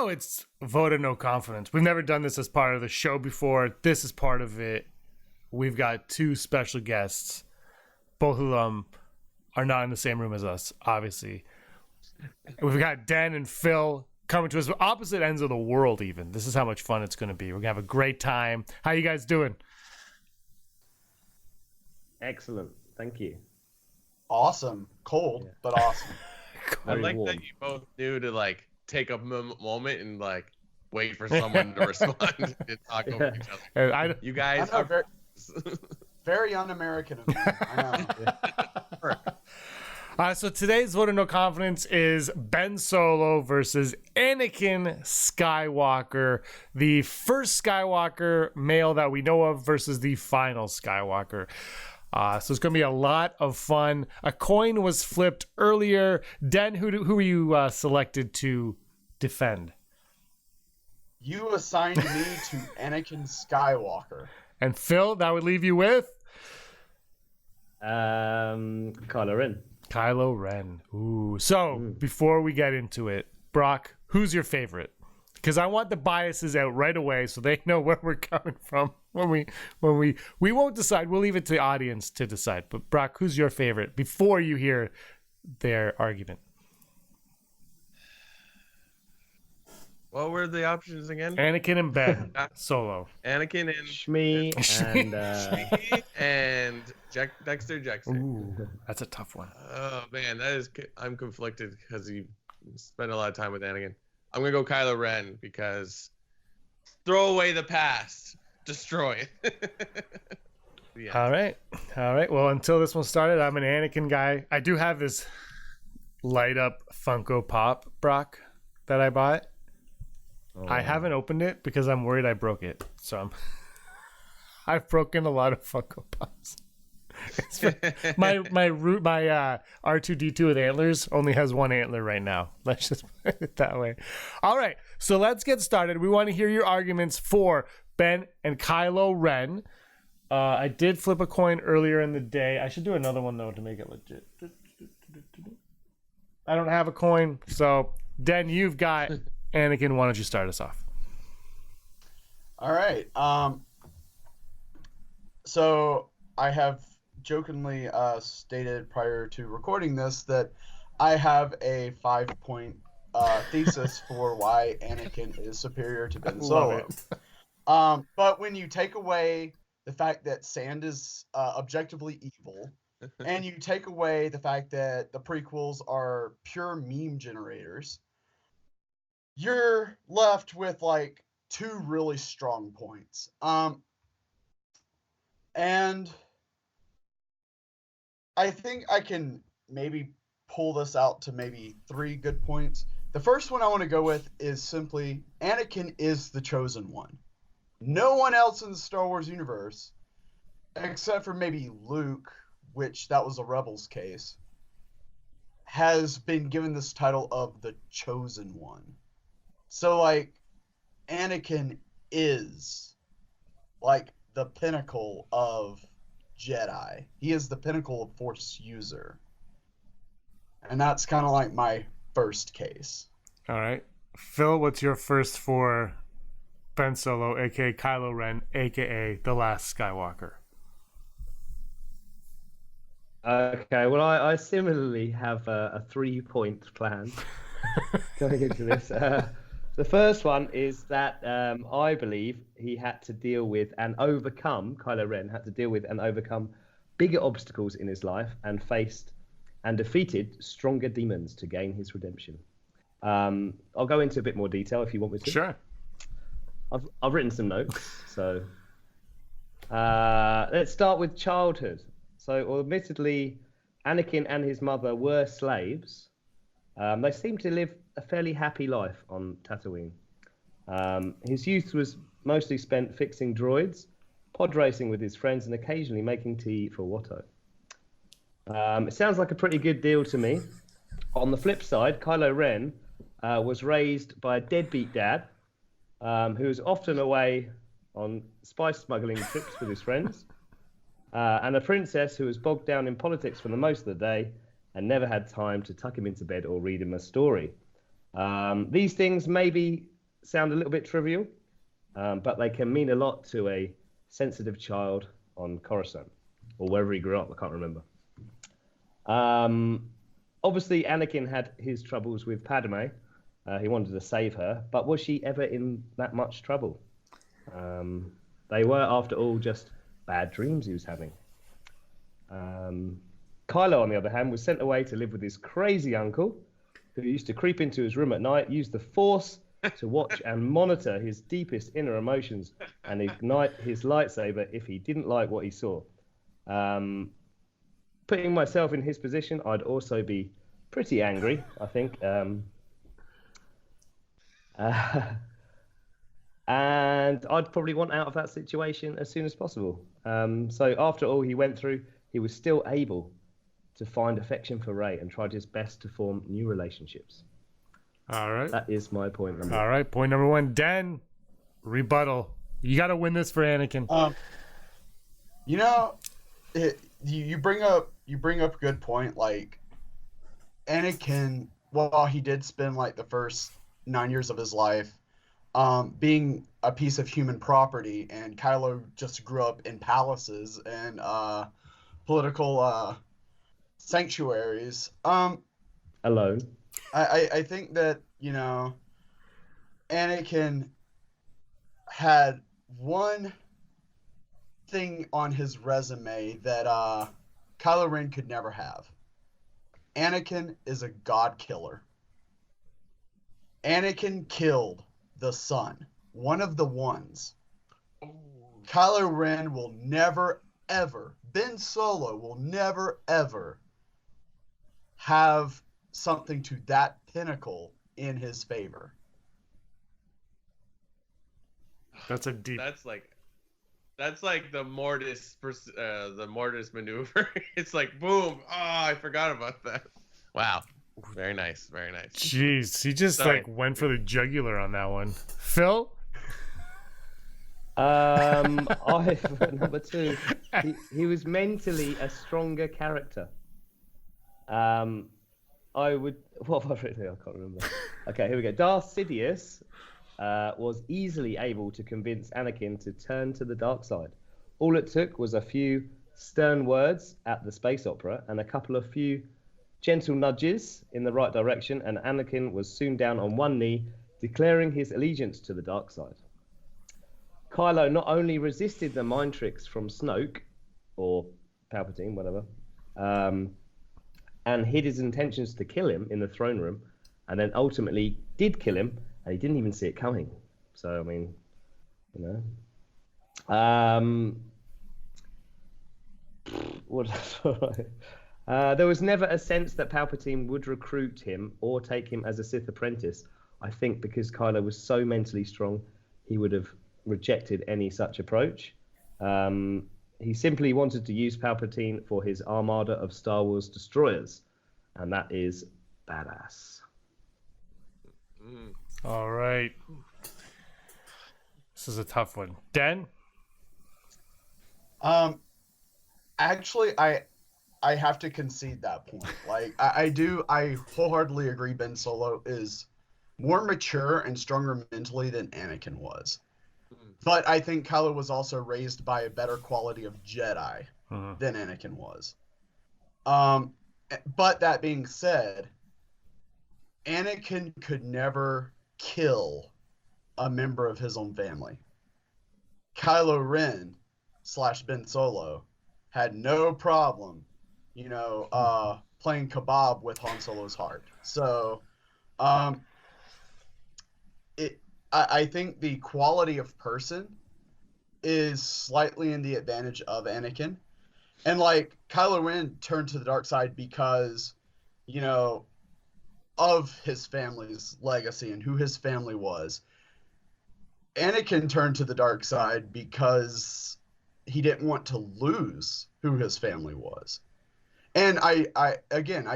Now it's vote of no confidence. We've never done this as part of the show before. This is part of it. We've got two special guests. Both of them are not in the same room as us, obviously. We've got Dan and Phil coming to us from opposite ends of the world even. This is how much fun it's going to be. We're going to have a great time. How you guys doing? Excellent. Thank you. Awesome. Cold, but awesome. I like that you both knew to like take a moment and like wait for someone to respond and talk over each other. You guys I know, are very, very un-American of me. I know. So today's vote of no confidence is Ben Solo versus Anakin Skywalker, the first Skywalker male that we know of versus the final Skywalker. So it's going to be a lot of fun. A coin was flipped earlier. Den, who were you selected to defend? You assigned me to Anakin Skywalker. And Phil, that would leave you with? Kylo Ren. Kylo Ren. Ooh. So before we get into it, Brock, who's your favorite? Because I want the biases out right away so they know where we're coming from when we won't decide. We'll leave it to the audience to decide. But Brock, who's your favorite before you hear their argument? What were the options again? Anakin and Ben Solo. Anakin and Shmi and Dexter Jackson. Ooh, that's a tough one. Oh man, I'm conflicted because you spent a lot of time with Anakin. I'm gonna go Kylo Ren because throw away the past, destroy it. Yeah. All right. Well, until this one started, I'm an Anakin guy. I do have this light up Funko Pop, Brock, that I bought. Oh. I haven't opened it because I'm worried I broke it. So I've broken a lot of Funko Pops. my R2D2 with antlers only has one antler right now. Let's just put it that way. All right, so let's get started. We want to hear your arguments for Ben and Kylo Ren. I did flip a coin earlier in the day. I should do another one though to make it legit. I don't have a coin, so Den, you've got Anakin. Why don't you start us off? All right. So I have jokingly stated prior to recording this that I have a 5-point thesis for why Anakin is superior to Ben Solo. But when you take away the fact that sand is objectively evil, and you take away the fact that the prequels are pure meme generators, you're left with like two really strong points. And I think I can maybe pull this out to maybe 3 good points. The first one I want to go with is simply Anakin is the chosen one. No one else in the Star Wars universe, except for maybe Luke, which that was a Rebels case, has been given this title of the chosen one. So like Anakin is like the pinnacle of Jedi. He is the pinnacle of Force user. And that's kind of like my first case. All right. Phil, what's your first for Ben Solo, a.k.a. Kylo Ren, a.k.a. The Last Skywalker? Okay, well, I similarly have a 3-point plan going into this. The first one is that I believe he had to deal with and overcome, Kylo Ren had to deal with and overcome bigger obstacles in his life and faced and defeated stronger demons to gain his redemption. I'll go into a bit more detail if you want me to. Sure. I've written some notes. So let's start with childhood. So admittedly, Anakin and his mother were slaves. They seemed to live a fairly happy life on Tatooine. His youth was mostly spent fixing droids, pod racing with his friends, and occasionally making tea for Watto. It sounds like a pretty good deal to me. On the flip side, Kylo Ren was raised by a deadbeat dad who was often away on spice smuggling trips with his friends, and a princess who was bogged down in politics for the most of the day and never had time to tuck him into bed or read him a story. These things maybe sound a little bit trivial, but they can mean a lot to a sensitive child on Coruscant, or wherever he grew up. I can't remember. Obviously, Anakin had his troubles with Padme. He wanted to save her, but was she ever in that much trouble? They were, after all, just bad dreams he was having. Kylo, on the other hand, was sent away to live with his crazy uncle, who used to creep into his room at night, use the Force to watch and monitor his deepest inner emotions, and ignite his lightsaber if he didn't like what he saw. Putting myself in his position, I'd also be pretty angry, I think. And I'd probably want out of that situation as soon as possible. So after all he went through, he was still able to find affection for Rey and tried his best to form new relationships. All right. That is my point number. All right. Point number 1. Dan, rebuttal. You got to win this for Anakin. You know, you bring up a good point. Like, Anakin, while he did spend like the first 9 years of his life being a piece of human property, and Kylo just grew up in palaces and political sanctuaries. Alone. I think that, you know, Anakin had one thing on his resume that Kylo Ren could never have. Anakin is a god killer. Anakin killed the Son, one of the ones. Kylo Ren will never, ever, Ben Solo will never, ever have something to that pinnacle in his favor. That's a deep. That's like the Mortis maneuver. It's like boom. Oh, I forgot about that. Wow. Very nice. Very nice. Jeez, he just like went for the jugular on that one. Phil? Number 2. He was mentally a stronger character. I would. What have I written? I can't remember. Okay, here we go. Darth Sidious was easily able to convince Anakin to turn to the dark side. All it took was a few stern words at the space opera and a couple of few gentle nudges in the right direction, and Anakin was soon down on one knee, declaring his allegiance to the dark side. Kylo not only resisted the mind tricks from Snoke, or Palpatine, whatever, and hid his intentions to kill him in the throne room, and then ultimately did kill him, and he didn't even see it coming. So, I mean, you know. There was never a sense that Palpatine would recruit him or take him as a Sith apprentice. I think because Kylo was so mentally strong, he would have rejected any such approach. He simply wanted to use Palpatine for his armada of Star Wars destroyers, and that is badass. All right. This is a tough one. Dan? Actually, I have to concede that point. Like, I wholeheartedly agree Ben Solo is more mature and stronger mentally than Anakin was. But I think Kylo was also raised by a better quality of Jedi than Anakin was. But that being said, Anakin could never kill a member of his own family. Kylo Ren / Ben Solo had no problem, you know, playing kebab with Han Solo's heart. So, I think the quality of person is slightly in the advantage of Anakin. And, like, Kylo Ren turned to the dark side because, you know, of his family's legacy and who his family was. Anakin turned to the dark side because he didn't want to lose who his family was. And I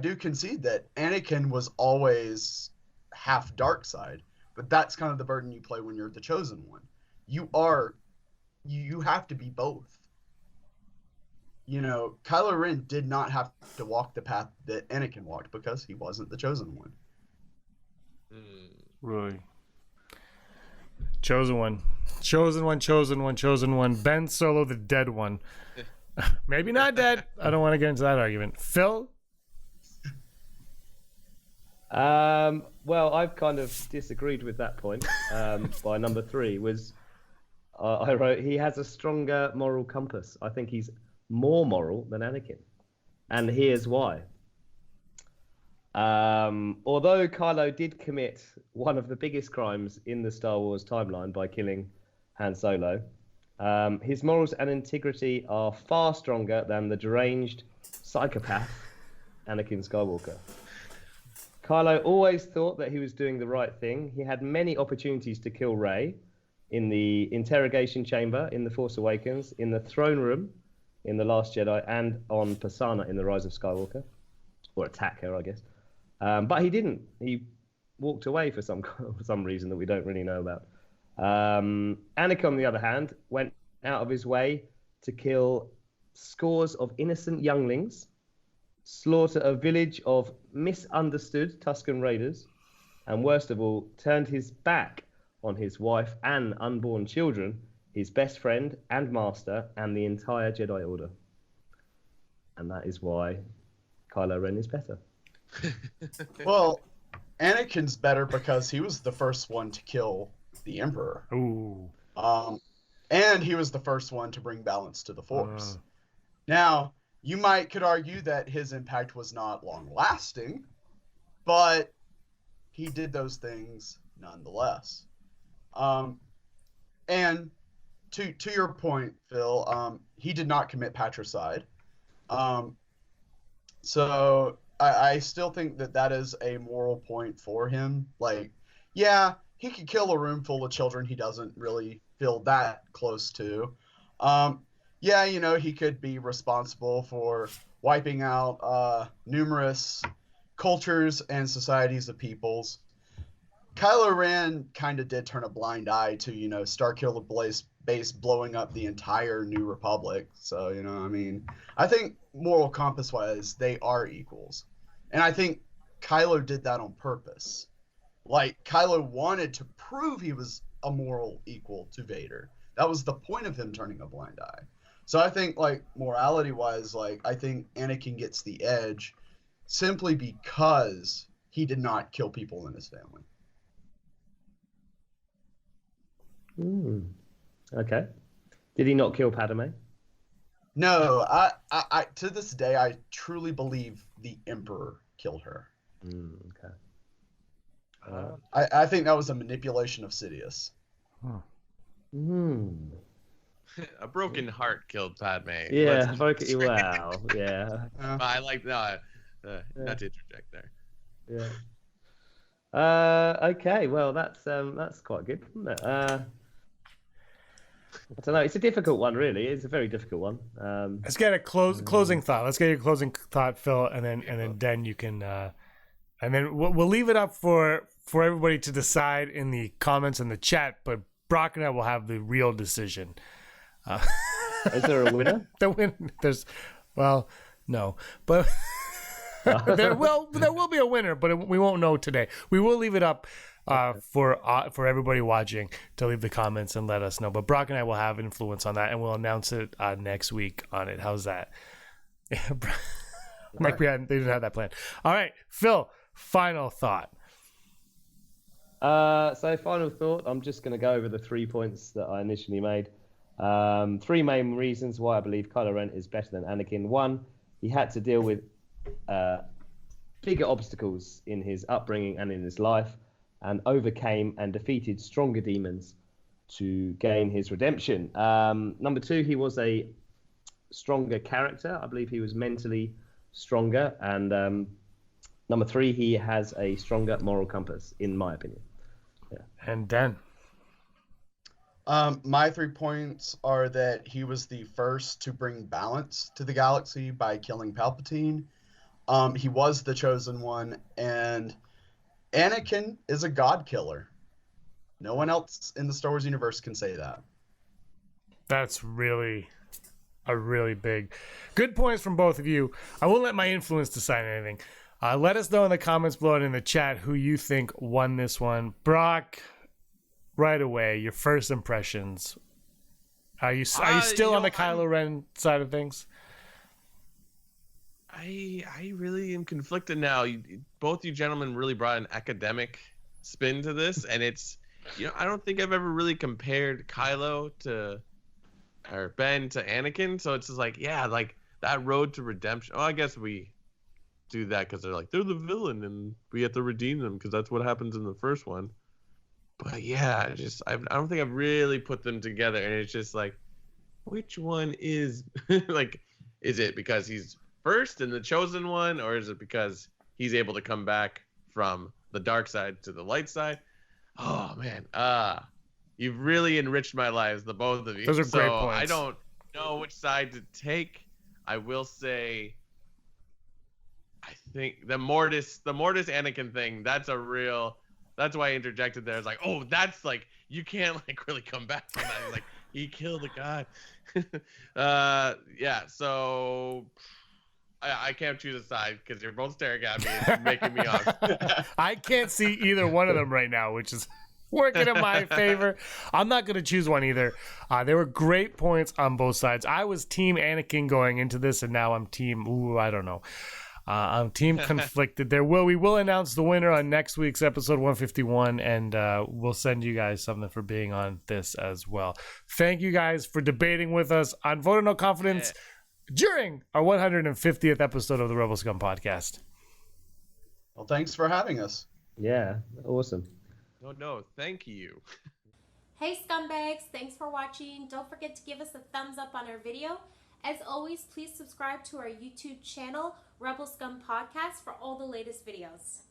do concede that Anakin was always half dark side, but that's kind of the burden you play when you're the chosen one. You have to be both. You know, Kylo Ren did not have to walk the path that Anakin walked because he wasn't the chosen one. Really? Chosen one. Chosen one, chosen one, chosen one. Ben Solo, the dead one. Maybe not dead. I don't want to get into that argument. Phil? Well, I've kind of disagreed with that point. By number 3 was I wrote he has a stronger moral compass. I think he's more moral than Anakin, and here's why. Although Kylo did commit one of the biggest crimes in the Star Wars timeline by killing Han Solo, his morals and integrity are far stronger than the deranged psychopath Anakin Skywalker. Kylo always thought that he was doing the right thing. He had many opportunities to kill Rey in the interrogation chamber in The Force Awakens, in the throne room in The Last Jedi, and on Pasaana in The Rise of Skywalker, or attack her, I guess. But he didn't. He walked away for some reason that we don't really know about. Anakin, on the other hand, went out of his way to kill scores of innocent younglings, slaughter a village of misunderstood Tusken Raiders, and worst of all, turned his back on his wife and unborn children, his best friend and master, and the entire Jedi Order. And that is why Kylo Ren is better. Well, Anakin's better because he was the first one to kill the Emperor. Ooh. And he was the first one to bring balance to the Force. Now, you could argue that his impact was not long-lasting, but he did those things nonetheless. And to your point, Phil, he did not commit patricide. So I still think that is a moral point for him. Like, yeah, he could kill a room full of children he doesn't really feel that close to. Yeah, he could be responsible for wiping out numerous cultures and societies of peoples. Kylo Ren kind of did turn a blind eye to, Starkiller Base blowing up the entire New Republic. So, I think moral compass-wise, they are equals. And I think Kylo did that on purpose. Like, Kylo wanted to prove he was a moral equal to Vader. That was the point of him turning a blind eye. So I think, morality-wise, I think Anakin gets the edge simply because he did not kill people in his family. Okay. Did he not kill Padme? No, I to this day, I truly believe the Emperor killed her. Okay. I think that was a manipulation of Sidious. A broken heart killed Padme. Yeah, wow, yeah. I like that. Not to interject there. Yeah. Okay, well, that's quite good, isn't it? I don't know. It's a difficult one, really. It's a very difficult one. Let's get a closing thought. Let's get your closing thought, Phil, and then you can, and then we'll leave it up for everybody to decide in the comments and the chat. But Brock and I will have the real decision. Is there a winner? No, but there will be a winner, but we won't know today. We will leave it up for everybody watching to leave the comments and let us know. But Brock and I will have influence on that, and we'll announce it next week on it. How's that? Like they didn't have that plan. All right, Phil. Final thought. So final thought. I'm just going to go over the 3 points that I initially made. 3 main reasons why I believe Kylo Ren is better than Anakin. 1, he had to deal with bigger obstacles in his upbringing and in his life, and overcame and defeated stronger demons to gain his redemption. Number 2, he was a stronger character. I believe he was mentally stronger. And number 3, he has a stronger moral compass, in my opinion. Yeah. And Dan? My 3 points are that he was the first to bring balance to the galaxy by killing Palpatine. He was the chosen one, and Anakin is a god killer. No one else in the Star Wars universe can say that. That's really a really good points from both of you. I won't let my influence decide anything. Let us know in the comments below and in the chat who you think won this one. Brock, right away, your first impressions. Are you still on the Kylo Ren side of things? I really am conflicted now. Both you gentlemen really brought an academic spin to this, and it's, I don't think I've ever really compared Kylo to, or Ben to Anakin. So it's just like, yeah, like that road to redemption. Oh, I guess we do that because they're the villain and we have to redeem them because that's what happens in the first one. But yeah, I don't think I've really put them together, and it's just like, which one is like, is it because he's first in the chosen one, or is it because he's able to come back from the dark side to the light side? Oh man, you've really enriched my lives, the both of you. Those are great points. I don't know which side to take. I will say, I think the Mortis Anakin thing, that's why I interjected there. It's like, oh, that's like, you can't like really come back from that. It's like, he killed a god. Yeah, so I can't choose a side because you're both staring at me and making me off. I can't see either one of them right now, which is working in my favor. I'm not going to choose one either. There were great points on both sides. I was team Anakin going into this, and now I'm team, I don't know. I'm team conflicted there. We will announce the winner on next week's episode 151, and we'll send you guys something for being on this as well. Thank you guys for debating with us on Vote of No Confidence during our 150th episode of the Rebel Scum podcast. Well, thanks for having us. Yeah, awesome. No, thank you. Hey scumbags, thanks for watching. Don't forget to give us a thumbs up on our video. As always, please subscribe to our YouTube channel, Rebel Scum Podcast, for all the latest videos.